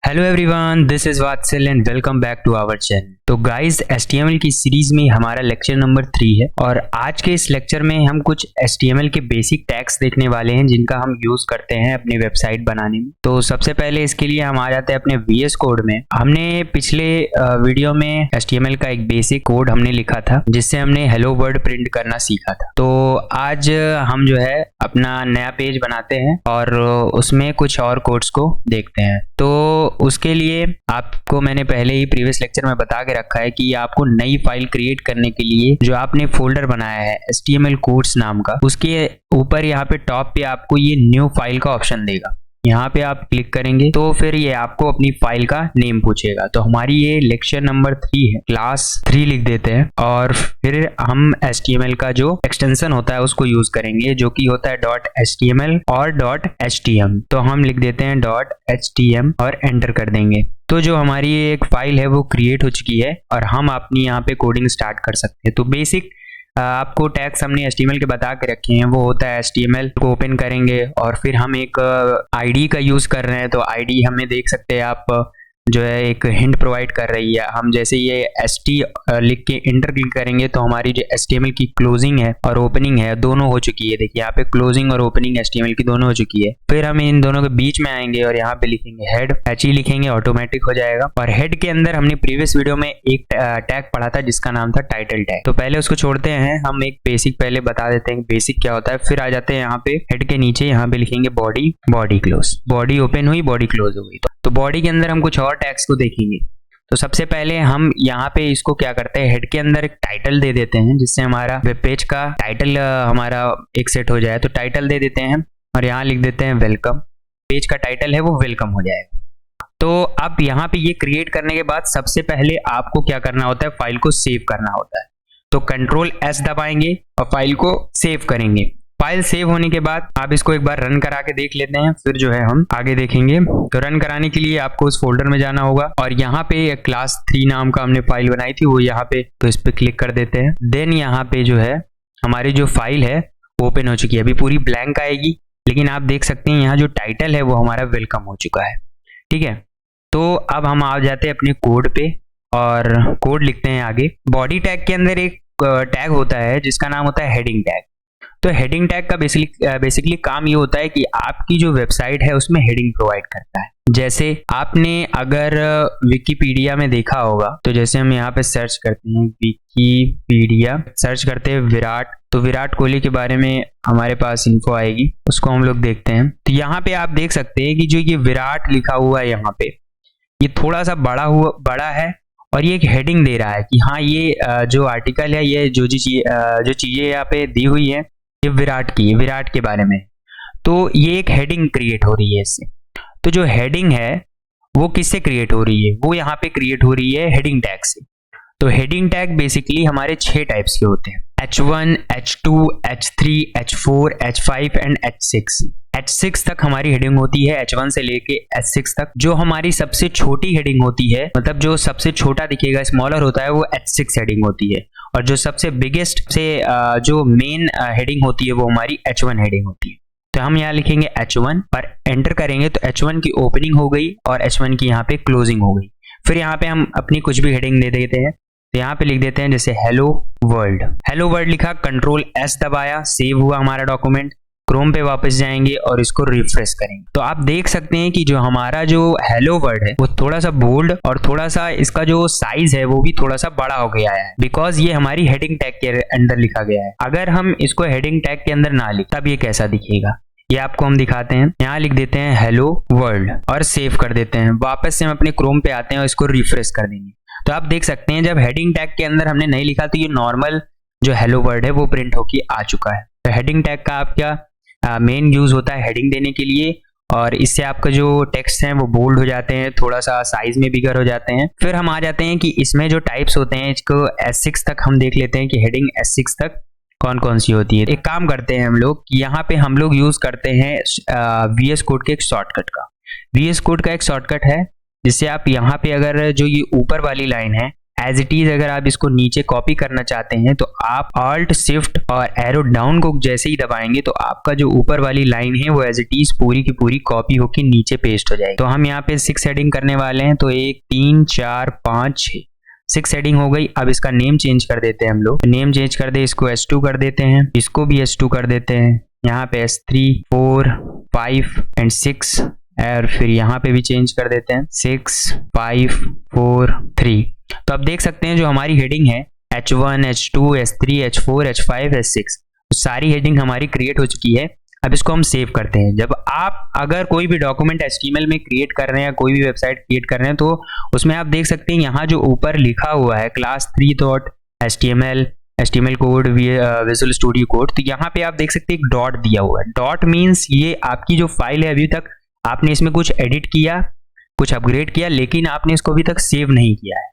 Hello everyone, this is Vatsal and welcome back to our channel. तो guys, HTML की series में हमारा lecture number 3 है और आज के इस लेक्चर में हम कुछ HTML के बेसिक टैग्स देखने वाले हैं जिनका हम यूज करते हैं अपनी वेबसाइट बनाने में। तो सबसे पहले इसके लिए हम आ जाते हैं अपने VS कोड में। हमने पिछले वीडियो में HTML का एक बेसिक कोड हमने लिखा था जिससे हमने हेलो वर्ल्ड प्रिंट करना सीखा था। तो आज हम जो है अपना नया पेज बनाते हैं और उसमें कुछ और कोड्स को देखते हैं। तो उसके लिए आपको मैंने पहले ही प्रीवियस लेक्चर में बता के रखा है कि आपको नई फाइल क्रिएट करने के लिए जो आपने फोल्डर बनाया है HTML कोड्स नाम का, उसके ऊपर यहाँ पे टॉप पे आपको ये न्यू फाइल का ऑप्शन देगा। यहाँ पे आप क्लिक करेंगे तो फिर ये आपको अपनी फाइल का नेम पूछेगा। तो हमारी ये लेक्चर नंबर 3 है, क्लास 3 लिख देते हैं और फिर हम HTML का जो एक्सटेंशन होता है उसको यूज करेंगे जो कि होता है .html और .htm। तो हम लिख देते हैं .htm और एंटर कर देंगे। तो जो हमारी एक फाइल है वो क्रिएट हो चुकी है और हम अपनी यहाँ पे कोडिंग स्टार्ट कर सकते हैं। तो बेसिक आपको टैग्स हमने HTML के बता के रखे हैं। वो होता है HTML को ओपन करेंगे और फिर हम एक ID का यूज कर रहे हैं। तो ID हमें देख सकते हैं आप जो है एक हिंट प्रोवाइड कर रही है। हम जैसे ये ST लिख के इंटर क्लिक करेंगे तो हमारी जो HTML की क्लोजिंग है और ओपनिंग है दोनों हो चुकी है। देखिए यहाँ पे क्लोजिंग और ओपनिंग HTML की दोनों हो चुकी है। फिर हम इन दोनों के बीच में आएंगे और यहाँ पे लिखेंगे हेड, HE लिखेंगे, ऑटोमेटिक हो जाएगा। और हेड के अंदर हमने प्रीवियस वीडियो में एक टैग पढ़ा था जिसका नाम था टाइटल टैग। तो पहले उसको छोड़ते हैं, हम एक बेसिक पहले बता देते हैं बेसिक क्या होता है। फिर आ जाते हैं यहाँ पे हेड के नीचे, यहाँ पे लिखेंगे body, body close, body open हुई, बॉडी क्लोज हो गई। तो बॉडी के अंदर हम कुछ और टैग्स को देखेंगे। तो सबसे पहले हम यहाँ पे इसको क्या करते हैं, हेड के अंदर एक टाइटल दे देते हैं जिससे हमारा वेब पेज का टाइटल हमारा एक सेट हो जाए। तो टाइटल दे देते हैं और यहाँ लिख देते हैं वेलकम। पेज का टाइटल है वो वेलकम हो जाएगा। तो अब यहाँ पे ये क्रिएट करने के बाद सबसे पहले आपको क्या करना होता है, फाइल को सेव करना होता है। तो Ctrl+S दबाएंगे और फाइल को सेव करेंगे। फाइल सेव होने के बाद आप इसको एक बार रन करा के देख लेते हैं, फिर जो है हम आगे देखेंगे। तो रन कराने के लिए आपको उस फोल्डर में जाना होगा और यहाँ पे क्लास 3 नाम का हमने फाइल बनाई थी वो यहाँ पे, तो इस पे क्लिक कर देते हैं। देन यहाँ पे जो है हमारी जो फाइल है ओपन हो चुकी है। अभी पूरी ब्लैंक आएगी लेकिन आप देख सकते हैं यहाँ जो टाइटल है वो हमारा वेलकम हो चुका है। ठीक है, तो अब हम आ जाते हैं अपने कोड पे और कोड लिखते हैं आगे। बॉडी टैग के अंदर एक टैग होता है जिसका नाम होता है हेडिंग टैग। तो हेडिंग टैग का बेसिकली काम ये होता है कि आपकी जो वेबसाइट है उसमें हेडिंग प्रोवाइड करता है। जैसे आपने अगर विकिपीडिया में देखा होगा, तो जैसे हम यहाँ पे सर्च करते हैं विकिपीडिया, सर्च करते हैं विराट, तो विराट कोहली के बारे में हमारे पास इन्फो आएगी, उसको हम लोग देखते हैं। तो यहाँ पे आप देख सकते हैं कि जो ये विराट लिखा हुआ है यहाँ पे, ये थोड़ा सा बड़ा है और ये एक हेडिंग दे रहा है कि हाँ ये जो आर्टिकल है, ये जो चीजें यहाँ पे दी हुई है ये विराट की है, विराट के बारे में। तो ये एक हेडिंग क्रिएट हो रही है इससे। तो जो हेडिंग है वो किससे क्रिएट हो रही है, वो यहाँ पे क्रिएट हो रही है हेडिंग टैग से। तो हेडिंग टैग बेसिकली हमारे 6 टाइप्स के होते हैं, H1, H2, H3, H4, H5 and H6। H6 तक हमारी हेडिंग होती है, H1 से लेके H6 तक। जो हमारी सबसे छोटी हेडिंग होती है, मतलब जो सबसे छोटा दिखेगा, स्मॉलर होता है, वो H6 हेडिंग होती है। और जो सबसे बिगेस्ट से जो मेन हेडिंग होती है वो हमारी H1 हेडिंग होती है। तो हम यहाँ लिखेंगे H1 और एंटर करेंगे तो H1 की ओपनिंग हो गई और H1 की यहाँ पे क्लोजिंग हो गई। फिर यहाँ पे हम अपनी कुछ भी हेडिंग दे देते हैं। तो यहाँ पे लिख देते हैं जैसे हेलो वर्ल्ड। हेलो वर्ल्ड लिखा, Ctrl+S दबाया, सेव हुआ हमारा डॉक्यूमेंट। क्रोम पे वापस जाएंगे और इसको रिफ्रेश करेंगे। तो आप देख सकते हैं कि जो हमारा जो हेलो वर्ड है वो थोड़ा सा बोल्ड और थोड़ा सा इसका जो साइज है वो भी थोड़ा सा बड़ा हो गया है, बिकॉज ये हमारी हेडिंग टैग के अंदर लिखा गया है। अगर हम इसको हेडिंग टैग के अंदर ना लिख तब ये कैसा दिखेगा, ये आपको हम दिखाते हैं। यहाँ लिख देते हैं हेलो वर्ल्ड और सेव कर देते हैं। वापस से हम अपने क्रोम पे आते हैं और इसको रिफ्रेश कर देंगे। तो आप देख सकते हैं जब हेडिंग टैग के अंदर हमने नहीं लिखा तो ये नॉर्मल जो हेलो वर्ड है वो प्रिंट होके आ चुका है। तो हेडिंग टैग का आपका मेन यूज होता है हेडिंग देने के लिए और इससे आपका जो टेक्स्ट है वो बोल्ड हो जाते हैं, थोड़ा सा साइज में बिगर हो जाते हैं। फिर हम आ जाते हैं कि इसमें जो टाइप्स होते हैं, इसको S6 तक हम देख लेते हैं कि हेडिंग S6 तक कौन कौन सी होती है। एक काम करते हैं हम लोग, यहाँ पे हम लोग यूज करते हैं VS कोड के एक शॉर्टकट का। VS कोड का एक शॉर्टकट है जिससे आप यहाँ पे अगर जो ये ऊपर वाली लाइन है एज इट इज अगर आप इसको नीचे कॉपी करना चाहते हैं तो आप Alt Shift और एरो डाउन को जैसे ही दबाएंगे तो आपका जो ऊपर वाली लाइन है वो एज इट इज पूरी की पूरी कॉपी होकर नीचे पेस्ट हो जाएगी। तो हम यहाँ पे 6 हेडिंग करने वाले हैं, तो 1 3 4 5 6 6 हेडिंग हो गई। अब इसका नेम चेंज कर देते हैं हम लोग। नेम चेंज कर दे, इसको S2 कर देते हैं, इसको भी S2 कर देते हैं, यहाँ पे S3 4 5 एंड 6 और फिर यहाँ पे भी चेंज कर देते हैं 6 5 4 3। तो अब देख सकते हैं जो हमारी हेडिंग है H1 H2 S3 H4 H5 H6 सारी हेडिंग हमारी क्रिएट हो चुकी है। अब इसको हम सेव करते हैं। जब आप अगर कोई भी डॉक्यूमेंट HTML में क्रिएट कर रहे हैं, कोई भी वेबसाइट क्रिएट कर रहे हैं, तो उसमें आप देख सकते हैं यहाँ जो ऊपर लिखा हुआ है class 3 dot HTML code visual studio code, तो यहाँ पे आप देख सकते हैं एक डॉट दिया हुआ है। डॉट मीन्स ये आपकी जो फाइल है, अभी तक आपने इसमें कुछ एडिट किया, कुछ अपग्रेड किया, लेकिन आपने इसको अभी तक सेव नहीं किया है।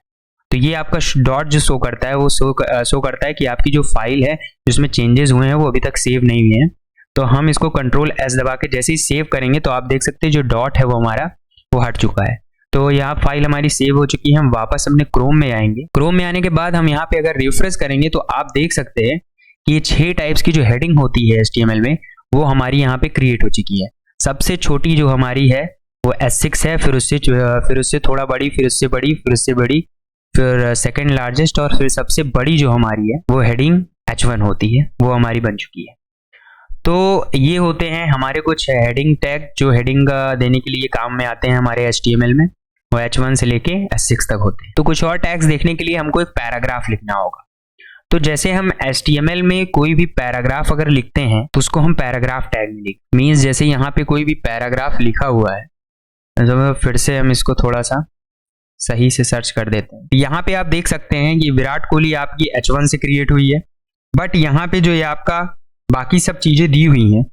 तो ये आपका डॉट जो शो करता है वो शो करता है कि आपकी जो फाइल है जिसमें चेंजेस हुए हैं वो अभी तक सेव नहीं हुए हैं। तो हम इसको Ctrl S दबा के जैसे ही सेव करेंगे तो आप देख सकते हैं जो डॉट है वो हमारा वो हट चुका है। तो यहाँ फाइल हमारी सेव हो चुकी है। हम वापस अपने क्रोम में आएंगे। क्रोम में आने के बाद हम यहाँ पे अगर रिफ्रेश करेंगे तो आप देख सकते हैं कि ये 6 टाइप्स की जो हेडिंग होती है HTML में वो हमारी यहाँ पे क्रिएट हो चुकी है। सबसे छोटी जो हमारी है वो S6 है, फिर उससे थोड़ा बड़ी, फिर उससे बड़ी, फिर उससे बड़ी, फिर सेकंड लार्जेस्ट और फिर सबसे बड़ी जो हमारी है वो हेडिंग H1 होती है, वो हमारी बन चुकी है। तो ये होते हैं हमारे कुछ हेडिंग टैग जो हेडिंग देने के लिए काम में आते हैं हमारे HTML में, वो H1 से लेके S6 तक होते हैं। तो कुछ और टैग्स देखने के लिए हमको एक पैराग्राफ लिखना होगा। तो जैसे हम HTML में कोई भी पैराग्राफ अगर लिखते हैं तो उसको हम पैराग्राफ टैग में लिख, मीन्स जैसे यहाँ पे कोई भी पैराग्राफ लिखा हुआ है, तो फिर से हम इसको थोड़ा सा सही से सर्च कर देते हैं। यहाँ पे आप देख सकते हैं कि विराट कोहली आपकी H1 से क्रिएट हुई है, बट यहाँ पे जो ये आपका बाकी सब चीजें दी हुई हैं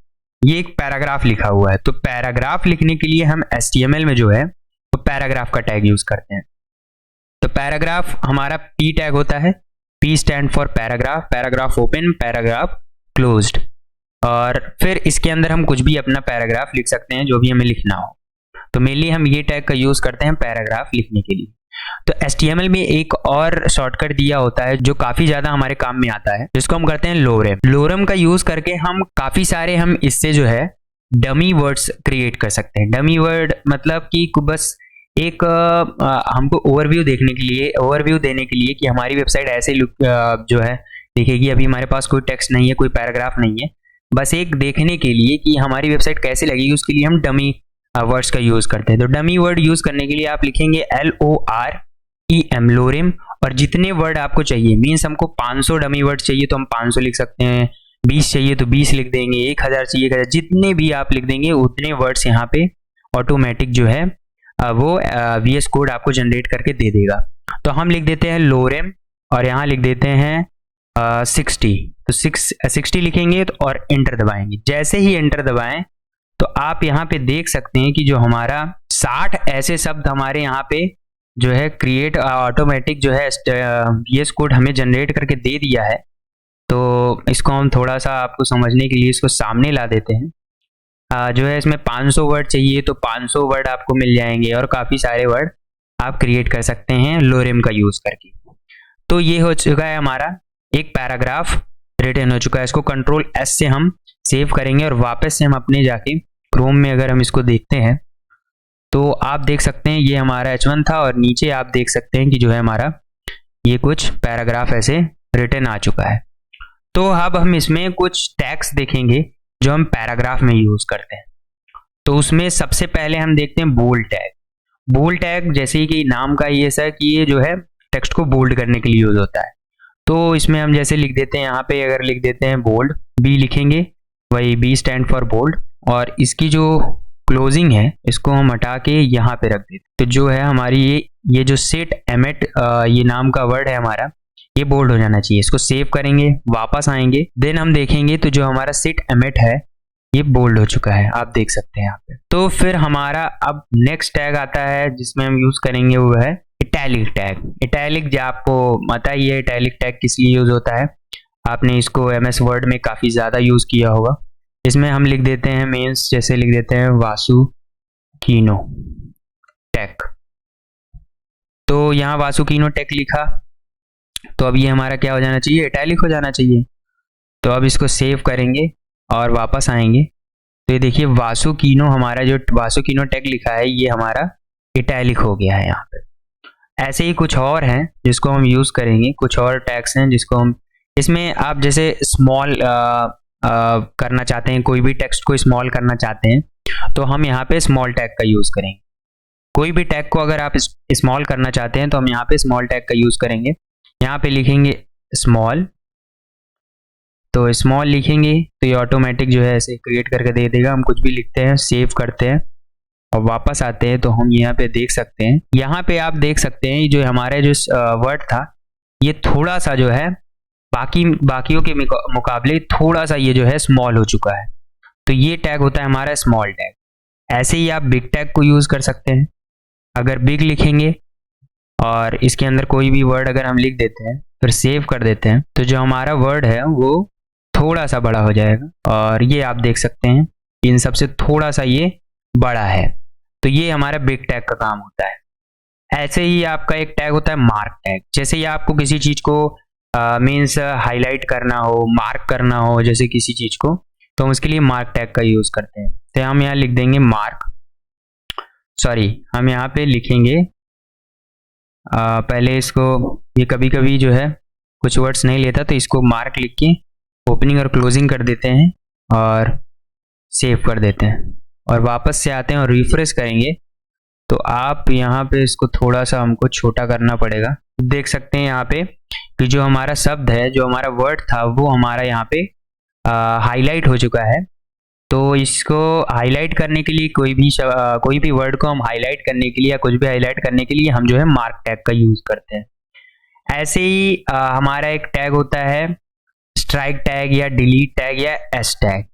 ये एक पैराग्राफ लिखा हुआ है। तो पैराग्राफ लिखने के लिए हम HTML में जो है वो पैराग्राफ का टैग यूज करते हैं। तो पैराग्राफ हमारा P टैग होता है। P stand for paragraph, paragraph open, paragraph closed, और फिर इसके अंदर हम कुछ भी अपना पैराग्राफ लिख सकते हैं जो भी हमें लिखना हो। तो मेनली हम ये टैग का यूज करते हैं पैराग्राफ लिखने के लिए। तो HTML में एक और शॉर्टकट दिया होता है जो काफी ज्यादा हमारे काम में आता है, जिसको हम करते हैं लोरेम। लोरेम का यूज करके हम काफी सारे हम इससे जो है डमी वर्ड्स क्रिएट कर सकते हैं। डमी वर्ड मतलब कि बस एक हमको ओवरव्यू देने के लिए कि हमारी वेबसाइट ऐसे जो है दिखेगी। अभी हमारे पास कोई टेक्स्ट नहीं है, कोई पैराग्राफ नहीं है, बस एक देखने के लिए कि हमारी वेबसाइट कैसे लगेगी, उसके लिए हम डमी वर्ड्स का यूज करते हैं। तो डमी वर्ड यूज करने के लिए आप लिखेंगे LOREM लोरेम, और जितने वर्ड आपको चाहिए, मीन्स हमको 500 डमी वर्ड चाहिए तो हम 500 लिख सकते हैं, 20 चाहिए तो 20 लिख देंगे, 1000 चाहिए 1000, जितने भी आप लिख देंगे उतने वर्ड्स यहाँ पे ऑटोमेटिक जो है वो VS कोड आपको जनरेट करके दे देगा। तो हम लिख देते हैं लोरेम और यहाँ लिख देते हैं 60। तो 60 लिखेंगे तो और एंटर दबाएंगे। जैसे ही एंटर दबाएं तो आप यहाँ पे देख सकते हैं कि जो हमारा 60 ऐसे शब्द हमारे यहाँ पे जो है क्रिएट ऑटोमेटिक जो है VS कोड हमें जनरेट करके दे दिया है। तो इसको हम थोड़ा सा आपको समझने के लिए इसको सामने ला देते हैं। जो है इसमें 500 वर्ड चाहिए तो 500 वर्ड आपको मिल जाएंगे और काफ़ी सारे वर्ड आप क्रिएट कर सकते हैं लोरेम का यूज़ करके। तो ये हो चुका है हमारा एक पैराग्राफ रिटन हो चुका है। इसको Ctrl S से हम सेव करेंगे और वापस से हम अपने जाके क्रोम में अगर हम इसको देखते हैं तो आप देख सकते हैं ये हमारा H1 था और नीचे आप देख सकते हैं कि जो है हमारा ये कुछ पैराग्राफ ऐसे रिटन आ चुका है। तो अब हम इसमें कुछ टैग्स देखेंगे जो हम पैराग्राफ में यूज करते हैं। तो उसमें सबसे पहले हम देखते हैं बोल्ड टैग। बोल्ड टैग जैसे कि नाम का ये सर कि ये जो है टेक्स्ट को बोल्ड करने के लिए यूज होता है। तो इसमें हम जैसे लिख देते हैं, यहाँ पे अगर लिख देते हैं बोल्ड, B लिखेंगे, वही B स्टैंड फॉर बोल्ड, और इसकी जो क्लोजिंग है इसको हम हटा के यहाँ पे रख देते। तो जो है हमारी ये जो सेट एमेट ये नाम का वर्ड है हमारा, ये बोल्ड हो जाना चाहिए। इसको सेव करेंगे, वापस आएंगे, देन हम देखेंगे तो जो हमारा सेट एमेट है ये बोल्ड हो चुका है, आप देख सकते हैं यहाँ पे। तो फिर हमारा अब नेक्स्ट टैग आता है जिसमें हम यूज करेंगे वो है इटैलिक टैग। इटैलिक जो आपको पता ही है इटैलिक टैग किस लिए यूज होता है, आपने इसको MS वर्ड में काफी ज्यादा यूज किया होगा। इसमें हम लिख देते हैं मीन्स जैसे लिख देते हैं वासुकीनो टेक। तो यहाँ वासुकीनो टेक लिखा, तो अब ये हमारा क्या हो जाना चाहिए, इटैलिक हो जाना चाहिए। तो अब इसको सेव करेंगे और वापस आएंगे तो ये देखिए वासुकीनो, हमारा जो वासुकीनो टैग लिखा है ये हमारा इटैलिक हो गया है यहाँ पे। ऐसे ही कुछ और हैं जिसको हम यूज़ करेंगे, कुछ और टैग्स हैं जिसको हम, इसमें आप जैसे स्मॉल करना चाहते हैं, कोई भी टेक्स्ट को स्मॉल करना चाहते हैं तो हम यहाँ पे स्मॉल टैग का यूज़ करेंगे। कोई भी टैग को अगर आप स्मॉल करना चाहते हैं तो हम यहाँ पे स्मॉल टैग का यूज़ करेंगे। यहाँ पे लिखेंगे स्मॉल, तो स्मॉल लिखेंगे तो ये ऑटोमेटिक जो है ऐसे क्रिएट करके दे देगा। हम कुछ भी लिखते हैं, सेव करते हैं और वापस आते हैं तो हम यहाँ पे देख सकते हैं, यहाँ पे आप देख सकते हैं जो हमारे जो वर्ड था ये थोड़ा सा जो है बाकियों के मुकाबले थोड़ा सा ये जो है स्मॉल हो चुका है। तो ये टैग होता है हमारा स्मॉल टैग। ऐसे ही आप बिग टैग को यूज़ कर सकते हैं। अगर बिग लिखेंगे और इसके अंदर कोई भी वर्ड अगर हम लिख देते हैं फिर सेव कर देते हैं तो जो हमारा वर्ड है वो थोड़ा सा बड़ा हो जाएगा और ये आप देख सकते हैं इन सबसे थोड़ा सा ये बड़ा है। तो ये हमारा बिग टैग का काम होता है। ऐसे ही आपका एक टैग होता है मार्क टैग। जैसे ही आपको किसी चीज को मीन्स हाईलाइट करना हो, मार्क करना हो जैसे किसी चीज को, तो हम उसके लिए मार्क टैग का यूज करते हैं। तो हम यहाँ लिख देंगे मार्क, सॉरी हम यहाँ पे लिखेंगे पहले इसको, ये कभी कभी जो है कुछ वर्ड्स नहीं लेता तो इसको मार्क लिख के ओपनिंग और क्लोजिंग कर देते हैं और सेव कर देते हैं और वापस से आते हैं और रिफ्रेश करेंगे तो आप यहाँ पे इसको थोड़ा सा हमको छोटा करना पड़ेगा। देख सकते हैं यहाँ पे कि जो हमारा शब्द है, जो हमारा वर्ड था वो हमारा यहाँ पे हाईलाइट हो चुका है। तो इसको हाईलाइट करने के लिए कोई भी वर्ड को हम हाईलाइट करने के लिए या कुछ भी हाईलाइट करने के लिए हम जो है मार्क टैग का यूज करते हैं। ऐसे ही हमारा एक टैग होता है स्ट्राइक टैग या डिलीट टैग या एस टैग।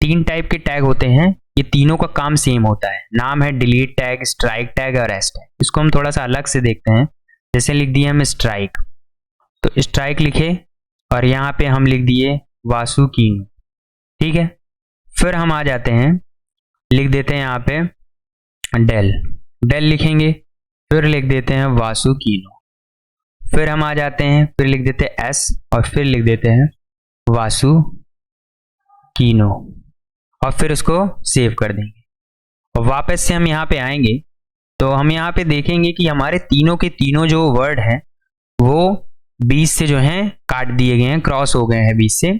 3 टाइप के टैग होते हैं, ये तीनों का काम सेम होता है। नाम है डिलीट टैग, स्ट्राइक टैग और एस टैग। इसको हम थोड़ा सा अलग से देखते हैं। जैसे लिख दिए हम स्ट्राइक, तो स्ट्राइक लिखे और यहाँ पे हम लिख दिए वासुकीनो, ठीक है। फिर हम आ जाते हैं, लिख देते हैं यहाँ पे डेल, डेल लिखेंगे, फिर लिख देते हैं वासुकीनो। फिर हम आ जाते हैं, फिर लिख देते हैं एस और फिर लिख देते हैं वासुकीनो और फिर उसको सेव कर देंगे। और वापस से हम यहाँ पे आएंगे तो हम यहाँ पे देखेंगे कि हमारे तीनों के तीनों जो वर्ड हैं वो 20 से जो हैं काट दिए गए हैं, क्रॉस हो गए हैं 20 से।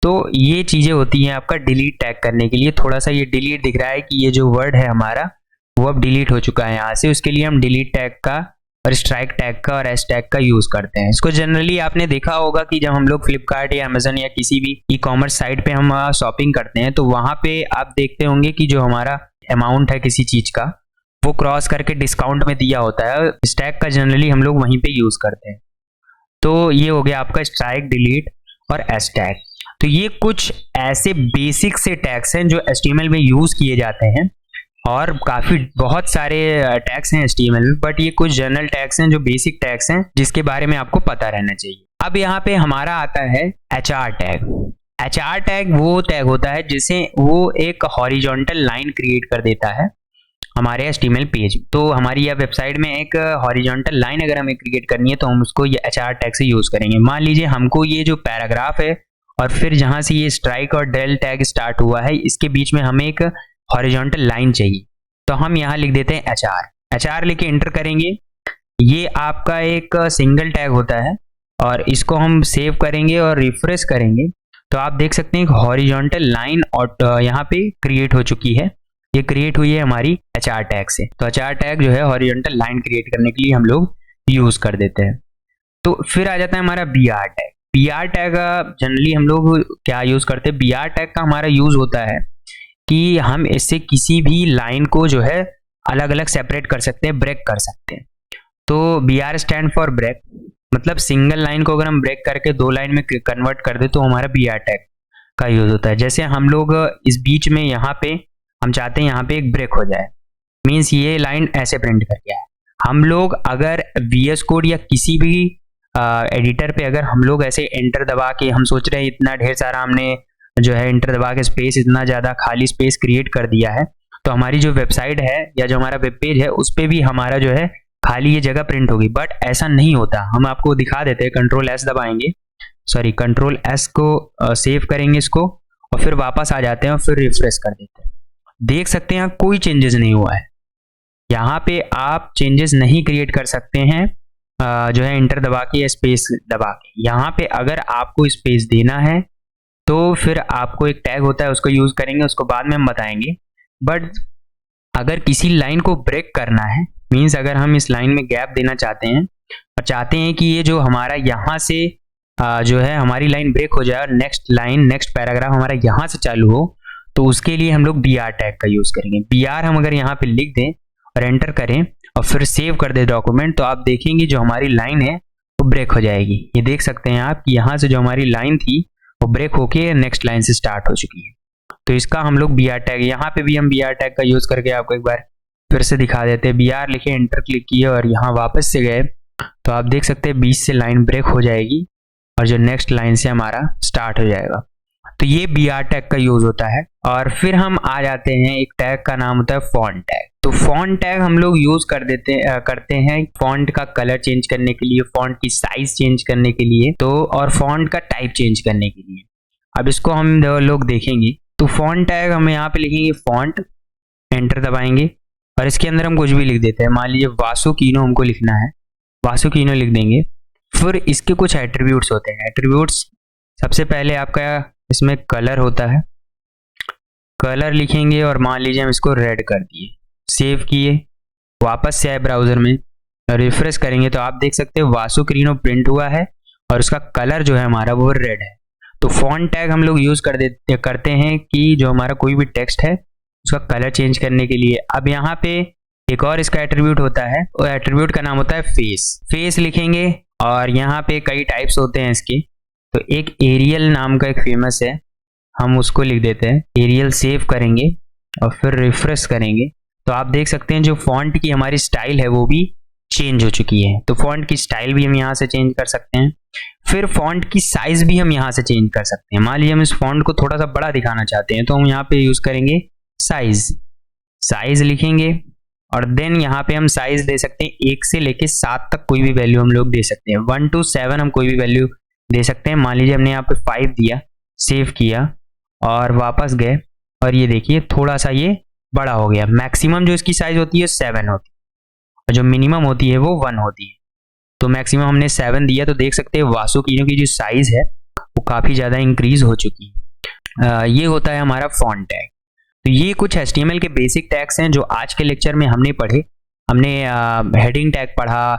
तो ये चीज़ें होती हैं आपका डिलीट टैग करने के लिए। थोड़ा सा ये डिलीट दिख रहा है कि ये जो वर्ड है हमारा वो अब डिलीट हो चुका है यहाँ से, उसके लिए हम डिलीट टैग का और स्ट्राइक टैग का और एस टैग का यूज करते हैं। इसको जनरली आपने देखा होगा कि जब हम लोग फ्लिपकार्ट या अमेजन या किसी भी ई कॉमर्स साइट पे हम शॉपिंग करते हैं तो वहां पे आप देखते होंगे कि जो हमारा अमाउंट है किसी चीज का वो क्रॉस करके डिस्काउंट में दिया होता है। इस टैग का जनरली हम लोग वहीं पे यूज करते हैं। तो ये हो गया आपका स्ट्राइक, डिलीट और एस टैग। तो ये कुछ ऐसे बेसिक से टैग्स हैं जो HTML में यूज किए जाते हैं और बहुत सारे टैग्स हैं HTML में, बट ये कुछ जनरल टैग्स हैं जो बेसिक टैग्स हैं जिसके बारे में आपको पता रहना चाहिए। अब यहाँ पे हमारा आता है HR टैग। HR टैग वो टैग होता है जिसे वो एक हॉरिजॉन्टल लाइन क्रिएट कर देता है हमारे HTML पेज। तो हमारी यह वेबसाइट में एक हॉरिजॉन्टल लाइन अगर हमें क्रिएट करनी है तो हम उसको ये HR टैग से यूज करेंगे। मान लीजिए हमको ये जो पैराग्राफ है और फिर जहां से ये स्ट्राइक और डेल टैग स्टार्ट हुआ है इसके बीच में हमें एक हॉरिजॉन्टल लाइन चाहिए, तो हम यहाँ लिख देते हैं HR लिख के एंटर करेंगे। ये आपका एक सिंगल टैग होता है और इसको हम सेव करेंगे और रिफ्रेश करेंगे तो आप देख सकते हैं एक हॉरिजॉन्टल लाइन और यहाँ पे क्रिएट हो चुकी है। ये क्रिएट हुई है हमारी HR टैग से। तो HR टैग जो है हॉरिजॉन्टल लाइन क्रिएट करने के लिए हम लोग यूज कर देते हैं। तो फिर आ जाता है हमारा BR tag. BR tag generally हम लोग क्या यूज करते हैं, BR टैग का हमारा यूज होता है कि हम इससे किसी भी लाइन को जो है अलग अलग सेपरेट कर सकते हैं, ब्रेक कर सकते हैं। तो BR स्टैंड फॉर ब्रेक, मतलब सिंगल लाइन को अगर हम ब्रेक करके 2 लाइन में कन्वर्ट कर दे तो हमारा BR टैग का यूज होता है। जैसे हम लोग इस बीच में यहाँ पे हम चाहते हैं यहाँ पे एक ब्रेक हो जाए, मीन्स ये लाइन ऐसे प्रिंट करके आए। हम लोग अगर VS कोड या किसी भी एडिटर पे अगर हम लोग ऐसे एंटर दबा के हम सोच रहे हैं इतना ढेर सारा हमने जो है एंटर दबा के स्पेस, इतना ज़्यादा खाली स्पेस क्रिएट कर दिया है, तो हमारी जो वेबसाइट है या जो हमारा वेब पेज है उस पर भी हमारा जो है खाली ये जगह प्रिंट होगी, बट ऐसा नहीं होता। हम आपको दिखा देते हैं, कंट्रोल एस दबाएंगे, सॉरी कंट्रोल एस को सेव करेंगे इसको, और फिर वापस आ जाते हैं और फिर रिफ्रेश कर देते हैं। देख सकते हैं कोई चेंजेस नहीं हुआ है। यहाँ पे आप चेंजेस नहीं क्रिएट कर सकते हैं जो है इंटर दबा के या स्पेस दबा के। यहाँ पे अगर आपको स्पेस देना है तो फिर आपको एक टैग होता है, उसको यूज करेंगे, उसको बाद में हम बताएंगे। बट अगर किसी लाइन को ब्रेक करना है, मीन्स अगर हम इस लाइन में गैप देना चाहते हैं और चाहते हैं कि ये जो हमारा यहाँ से जो है हमारी लाइन ब्रेक हो जाए और नेक्स्ट लाइन नेक्स्ट पैराग्राफ हमारा यहाँ से चालू हो, तो उसके लिए हम लोग BR टैग का यूज करेंगे। BR हम अगर यहाँ पे लिख दें और एंटर करें और फिर सेव कर दे डॉक्यूमेंट, तो आप देखेंगे जो हमारी लाइन है वो ब्रेक हो जाएगी। ये देख सकते हैं आप कि यहाँ से जो हमारी लाइन थी वो ब्रेक होके नेक्स्ट लाइन से स्टार्ट हो चुकी है। तो इसका हम लोग BR टैग, यहाँ पे भी हम BR टैग का यूज करके आपको एक बार फिर से दिखा देते हैं। BR लिखे, एंटर क्लिक किए और यहाँ वापस से गए, तो आप देख सकते हैं 20 से लाइन ब्रेक हो जाएगी और जो नेक्स्ट लाइन से हमारा स्टार्ट हो जाएगा। तो ये BR टैग का यूज होता है। और फिर हम आ जाते हैं एक टैग का नाम होता है फॉन्ट टैग। तो फॉन्ट टैग हम लोग यूज करते हैं फॉन्ट का कलर चेंज करने के लिए, फॉन्ट की साइज चेंज करने के लिए, तो और फॉन्ट का टाइप चेंज करने के लिए। अब इसको हम लोग देखेंगे। तो फॉन्ट टैग हम यहाँ पे लिखेंगे फॉन्ट, एंटर दबाएंगे और इसके अंदर हम कुछ भी लिख देते हैं। मान लीजिए वासुकीनो हमको लिखना है, वासुकीनो लिख देंगे। फिर इसके कुछ एट्रीब्यूट्स होते हैं। एट्रीब्यूट्स सबसे पहले आपका इसमें कलर होता है, कलर लिखेंगे और मान लीजिए हम इसको रेड कर दिए, सेव किए, वापस से आए ब्राउजर में, रिफ्रेश करेंगे तो आप देख सकते हैं वासुकीनो प्रिंट हुआ है और उसका कलर जो है हमारा वो रेड है। तो फॉन्ट टैग हम लोग यूज करते हैं कि जो हमारा कोई भी टेक्स्ट है उसका कलर चेंज करने के लिए। अब यहाँ पे एक और इसका एट्रीब्यूट होता है, वो एट्रीब्यूट का नाम होता है फेस। फेस लिखेंगे और यहाँ पे कई टाइप्स होते हैं इसके। तो एक एरियल नाम का एक फेमस है, हम उसको लिख देते हैं एरियल, सेव करेंगे और फिर रिफ्रेश करेंगे तो आप देख सकते हैं जो फॉन्ट की हमारी स्टाइल है वो भी चेंज हो चुकी है। तो फॉन्ट की स्टाइल भी हम यहाँ से चेंज कर सकते हैं। फिर फॉन्ट की साइज भी हम यहाँ से चेंज कर सकते हैं। मान लीजिए हम इस फॉन्ट को थोड़ा सा बड़ा दिखाना चाहते हैं तो हम यहाँ पे यूज करेंगे साइज। साइज लिखेंगे और देन यहाँ पे हम साइज दे सकते हैं 1 से लेके 7 तक कोई भी वैल्यू हम लोग दे सकते हैं। 1 to 7 हम कोई भी वैल्यू दे सकते हैं। मान लीजिए हमने यहाँ पे 5 दिया, सेव किया और वापस गए और ये देखिए थोड़ा सा ये बड़ा हो गया। मैक्सिमम जो इसकी साइज होती है 7 होती है और जो मिनिमम होती है वो 1 होती है। तो मैक्सिमम हमने 7 दिया तो देख सकते हैं वासुकीनो की जो साइज है वो काफ़ी ज़्यादा इंक्रीज हो चुकी है। ये होता है हमारा फॉन्ट टैग। तो ये कुछ HTML के बेसिक टैग्स हैं जो आज के लेक्चर में हमने पढ़े। हमने हेडिंग टैग पढ़ा,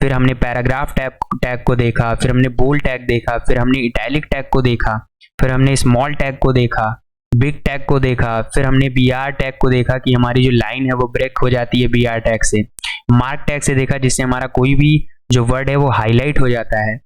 फिर हमने पैराग्राफ टैग को देखा, फिर हमने बोल्ड टैग देखा, फिर हमने इटैलिक टैग को देखा, फिर हमने स्मॉल टैग को देखा, बिग टैग को देखा, फिर हमने BR टैग को देखा कि हमारी जो लाइन है वो ब्रेक हो जाती है BR टैग से। मार्क टैग से देखा जिससे हमारा कोई भी जो वर्ड है वो हाईलाइट हो जाता है।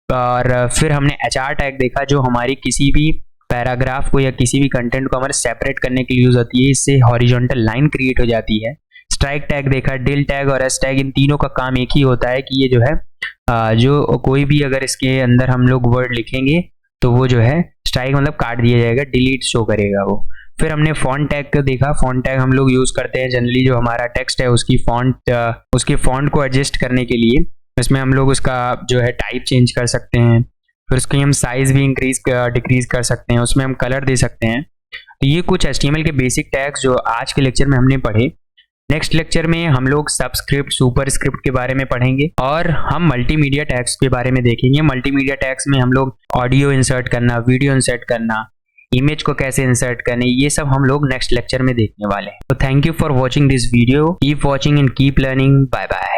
और फिर हमने HR टैग देखा जो हमारी किसी भी पैराग्राफ को या किसी भी कंटेंट को हमारे सेपरेट करने के लिए यूज होती है, इससे हॉरिजॉन्टल लाइन क्रिएट हो जाती है। स्ट्राइक टैग देखा, डिल टैग और एस टैग, इन तीनों का काम एक ही होता है कि ये जो है जो कोई भी अगर इसके अंदर हम लोग वर्ड लिखेंगे तो वो जो है स्ट्राइक मतलब काट दिया जाएगा, डिलीट शो करेगा वो। फिर हमने फॉन्ट टैग को देखा। फॉन्ट टैग हम लोग यूज करते हैं जनरली जो हमारा टेक्स्ट है उसकी फॉन्ट को एडजस्ट करने के लिए। इसमें हम लोग उसका जो है टाइप चेंज कर सकते हैं, फिर उसकी हम साइज भी इंक्रीज डिक्रीज कर सकते हैं, उसमें हम कलर दे सकते हैं। तो ये कुछ HTML के बेसिक टैग्स जो आज के लेक्चर में हमने पढ़े। नेक्स्ट लेक्चर में हम लोग सबस्क्रिप्ट, सुपरस्क्रिप्ट के बारे में पढ़ेंगे और हम मल्टीमीडिया टैग्स के बारे में देखेंगे। मल्टीमीडिया टैग्स में हम लोग ऑडियो इंसर्ट करना, वीडियो इंसर्ट करना, इमेज को कैसे इंसर्ट करना, ये सब हम लोग नेक्स्ट लेक्चर में देखने वाले हैं। तो thank you for watching this video. Keep watching and keep learning. Bye bye.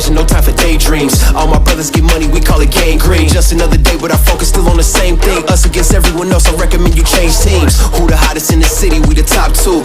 No time for daydreams. All my brothers get money, we call it gang green. Just another day, but our focus still on the same thing. Us against everyone else, I recommend you change teams. Who the hottest in the city? We the top 2.